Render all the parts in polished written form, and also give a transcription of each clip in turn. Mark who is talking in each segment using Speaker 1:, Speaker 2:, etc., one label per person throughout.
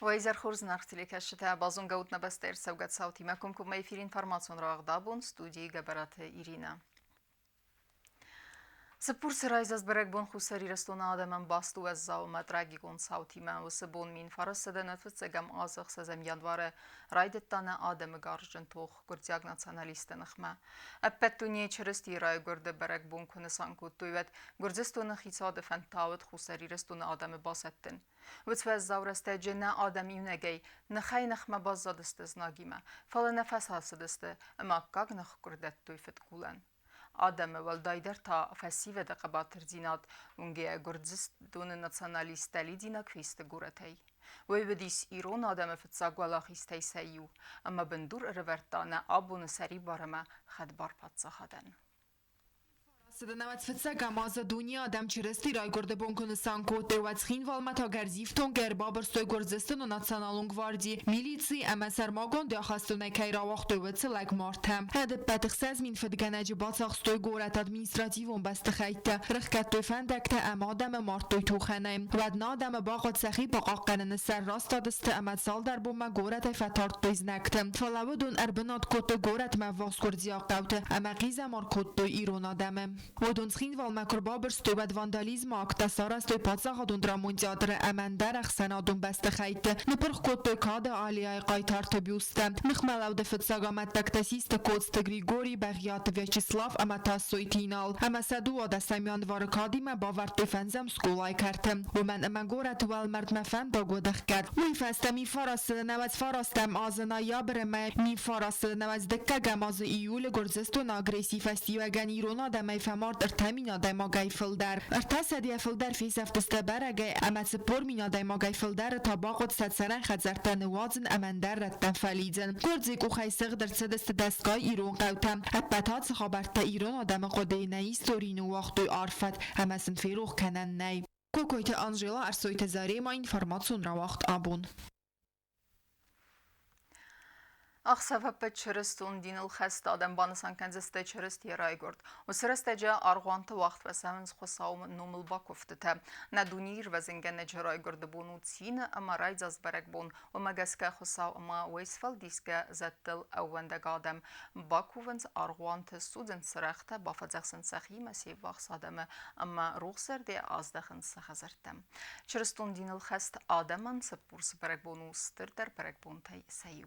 Speaker 1: وإذا خورز نختلي كشتا بازون قوتنا بستير سوقت صوتي معكم ما يفير انفرماسيون راغ دابون ستودي جبرات إيرينا سپور سرایز از برگ بون خوسری رستون آدم باستو از زاو مدرگی گون صوتی من و سبون مین فرست نتفت سگم آزخ سزم یادواره رایدت تانه آدم گارجن توخ گردیاگ ناسیونالیست نخمه اپتونیه چرستی رای گرده برگ بون کنسان کود دوید گردستون خیصاد فنتاوت خوسری رستون آدم باستن وتف از زاو رسته جنه آدمی یونگی نخی نخمه باز زادست از ناگیمه فال نفس هاسدسته اما کاگ نخ گردت دویفت گولن آدم والدایدر تا فسیو دقباتر زینات اونگه گردزست دون ناسیونالیستلی دینا کفیست گورتی. وی بدیس ایران آدم فتساق ولاخیستی سیو اما بندور رورتانه آبون سری بارمه خدبار پاتسا خدن.
Speaker 2: Сдавать фицека маза дуния дам чирести рай горде бонкон санко девать хин валмата гарзифтон гербабр стой горзестон националун гвардии милиции амасар магон де хастуне кайра вақт девать лайк мартам هذا بتخساز من فدگنج باطاق سтой город административон баста хайта رخکت توی فندکت امادم مارتوی توخنه ود نادم باقات سخی باقاق قنن سر راست دست امد سال در بوم گورت فتارت دویز نکتم فلاودون اربنات کت گورت مواقس گرزیاق دوت اما قیزم آر کت دوی ایرون آدمم ودونسخین والمکر بابر ستوی بد واندالیزم آکتسار است توی پادزاق دون درامون جادر امندر اخسنا دون بست خیت نپرخ کت دوی کاد آلیای قایتار تبیوستم مخملو دفت ساگامت تکتسیست کودست گریگوری بغیات ویچیسلاف اما تاسوی تینال اما سدو و دستمیان وارکادی ما باور توی فنزم سکولای کردم و من اما گورت والمرد مفن دا گودخ کرد وی فسته می فارست نوز فارستم آزنا یا برمه می فارست نوز دکه گماز ایول گرزستون آگریسی فستی و گن ایرونا دمی فمارد ارتمینا دما گای فلدر ارتسدی فلدر فیس افتسته برگه اما سپور مینا دما گای فلدر تا باقود ست سرن خدزرتن وازن امندر رتن فلیزن گرزی کو خیسق در سدست دستگاه ایرون قوتم اپتات سخابرت ایرون آدم قده نیستورین و وقتوی عرفت اما سن فیروخ کنن نی کوکویت آنجلا ارسویت زاری ما اینفرماتسون را وقت آبون
Speaker 1: أخسف بتشرستون دين الخست آدم بانسان كنزسته چرست يراي گرد و سرسته جا أرغوانت وقت و سمنز خصاوم نومل باكوفتته ندونير و زنگن جراي گرد بونو تسين اما رايز از برگ بون و مگسكه خصاو اما ويسفل ديسكه زدل اوندگ آدم باكوونز أرغوانت سودن سرخته بافدزخسن سخي مسيب وقت آدم اما روغ سرده آزدخن سخزرتم چرستون دين الخست آدمان سپورس برگ بونو ستر در برگ بون تای سيو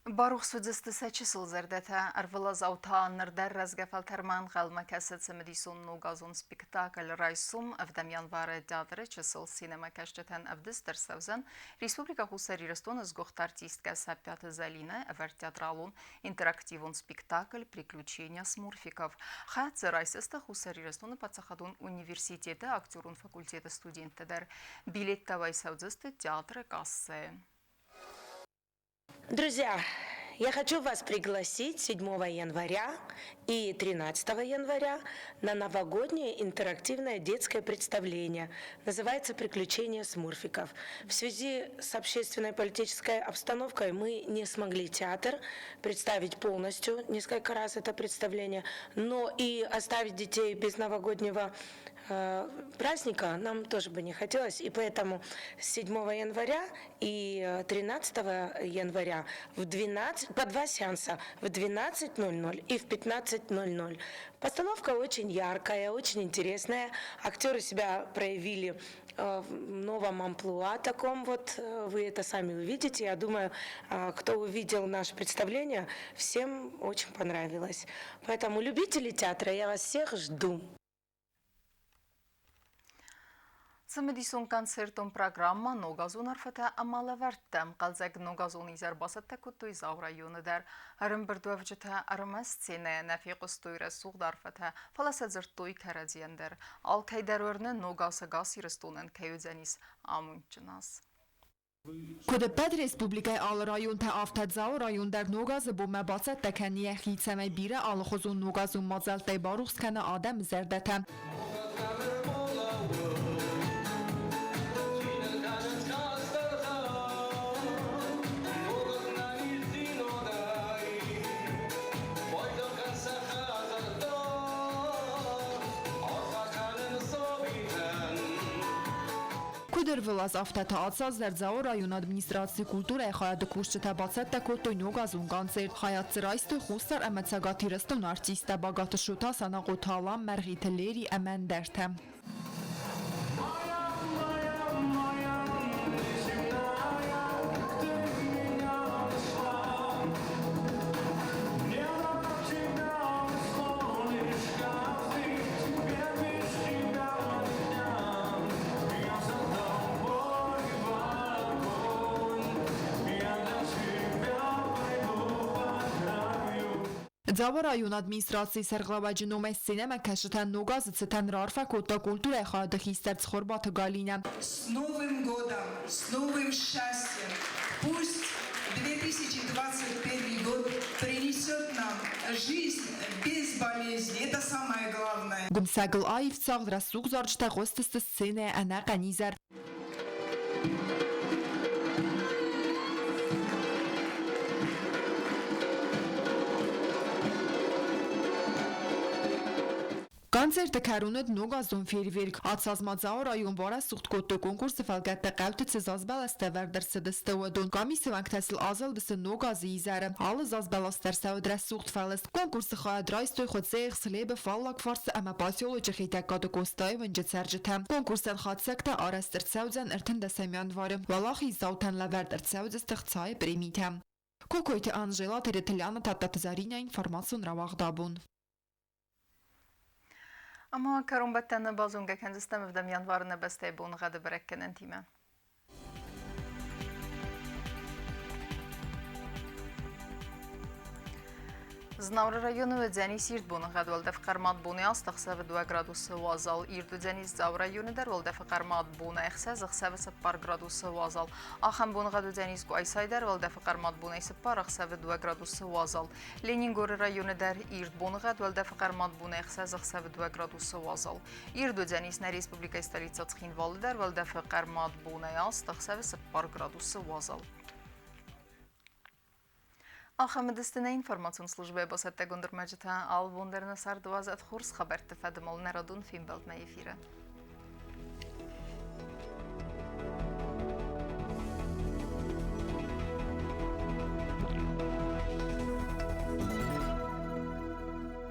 Speaker 1: باروخ سودست سچسل زردته ارفلاز اوتا نردر رزگفل ترمان غلما کسد سمدیسون نوگازون سپیکتاکل رایسوم افدم января دادره چسل سینما کشتتن افدس در سوزن республика хусари рестон из гохтартистка сапята залина эвер театралун интерактивун спектакль приключения смурфиков хатсы райсыста хусари рестон пацахадун университеты актерун факультеты студенттер билет тавай саудзысты театры кассы.
Speaker 3: Друзья, я хочу вас пригласить 7 января и 13 января на новогоднее интерактивное детское представление. Называется «Приключения смурфиков». В связи с общественной политической обстановкой мы не смогли театр представить полностью несколько раз это представление, но и оставить детей без новогоднего праздника нам тоже бы не хотелось, и поэтому с 7 января и 13 января по 2 сеанса в 12:00 и в 15:00. Постановка очень яркая, очень интересная. Актеры себя проявили в новом амплуа таком вот, вы это сами увидите. Я думаю, кто увидел наше представление, всем очень понравилось. Поэтому, любители театра, я вас всех жду.
Speaker 1: سمدیسون کنسرتون پروگرام نوگازون ارفته امال وردم قلزگ نوگازونی زرباست تکوتوی زاورایون در ارم بردو وجته ارمست سینه نفی قستوی رسوق درفته فلسه زرتوی کرزین در آل کی درورن نوگاس گاسی رستونن کیوزنیس آمون جناس.
Speaker 2: کدپد республикай ал район та автадзау район در نوگاز بوم باست تکنیه خیلسمه بیره آل خوزون نوگازون مازلت باروخس کنه آدم زردتم Դրվել az ավտատացած դերձավոր ռայոն ադմինիստրացիի կուլտուրա է խայադը կուշչտա բացատ տակոտոյ նոգազուն կանցեր խայատ ծրայստը խուստար əmətsəgati rəstun artistə բագատը շուտա սանաղոթալան մərղիթը լերի əmən դերթə Ձավոր այուն ադմինիստրացիի սերղլավաջնում է սինեմը կաշտան նոգազը ցտան ռարֆա կոտա կուլտուրա է խայադխի ստերց խորբաթը գալինա
Speaker 4: С Новым годом, с новым счастьем. Пусть 2021 год принесет нам жизнь без болезней. Это самое главное.
Speaker 2: Գումսագլ այվ ծաղ դրասուկ զարջտա ղոստստը սինե անա qanizar Կոնցերտը քարունդ նոգազոն ֆերվերք ացազմածաոր այուն վարա սուխտ կոտո կոնկուրսը ֆալգատը կավտը զազբալաստը վերդրսը դստվադուն կամիսը վանկտասլ ազալ դսը նոգազի իզարը ալը զազբալաստերսավ դրա սուխտ ֆալես կոնկուրսը խայադրայստոյ խոցեյղ սլեբը ֆալլակ ֆարսը ամապասյոլը ճխիտակադը կոստայվ ընջեցարջթա կոնկուրսան խացակտա արաստերցավձան երթն դասամյան վարը վալախի զաութան լավերդրցավձը ստղցայ պրիմիթա Կոկոյթը Անժելա Տերետելյանը տատատզարինա ինֆորմացիոն ռավաղդաբուն
Speaker 1: Ama karumbatten bazunga kendistem vdem yanvarına beste bun gade berekkenen time. Znavr rayonu dzeni sirt bun gade volde fqarmat buni astaqsa ve 2 gradusu wazal irdu dzeni zav rayonu der volde fqarmat buna exsa zxsa ve 4 gradusu wazal axam bun gade dzeni sku aysayder volde fqarmat buna ispa axsa ve 2 gradusu wazal Leningor rayonu der ird bun gade volde fqarmat buna exsa zxsa ve 2 gradusu wazal irdu dzeni sna respublika stolitsa Txinval der volde fqarmat buna astaqsa ve 4 gradusu wazal Ахамедистина информационной службы Босетте Гондермаджета Алвондерна Сардуазат Хурс Хаберте Федемол Нерадун Фимбелт на эфире.